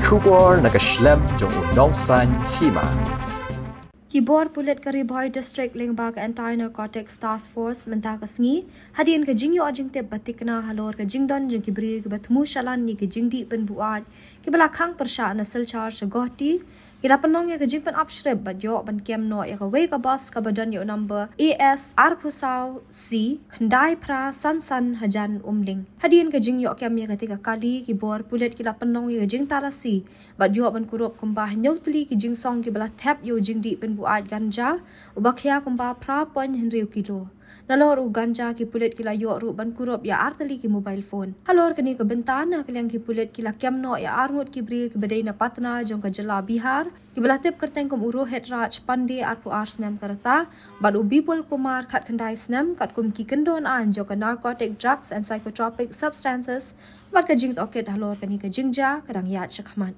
Kubor nakaslem jong unongsan hima. Keyboard Pulit Kariboy District Lingbag Anti-Narcotics Task Force mentakasngi hadian ke jingyo ajing tep batikna halor ke jingdon jeng kibri ke batmu shalan ni ke jingdi penbuat ke belakang persya na silchar segohti kila penong ya ke jing pen upshrib badyo ban kem no ya ke wei ke bos ke badan yo number AS Arpusau C Kendai Pra Sansan Hajan Umling hadian ke jingyo kem ya ketika kali keyboard Pulit kila penong ya ke jing talasi badyo ban kurup kumbah nyotli ke jing song ke belah tap yo jingdi pen buat ganja ubakya kumba pra pon henry kilo nalor u ganja ki Pulit kila yo ru ban kurup ya artali ki mobile phone halor kini ke bentana kaliang ki Pulit kila kemno ya armut ki bri ke badai na patna jong ka jela Bihar ki belatip kerteng kum uro hetraj pande arpu arsnam karata bad u bipul kumar khat khandai snam kat kum ki kendon an jong ka narcotic drugs and psychotropic substances bad ka jing oket halor kini ke jingja kadang ya chakman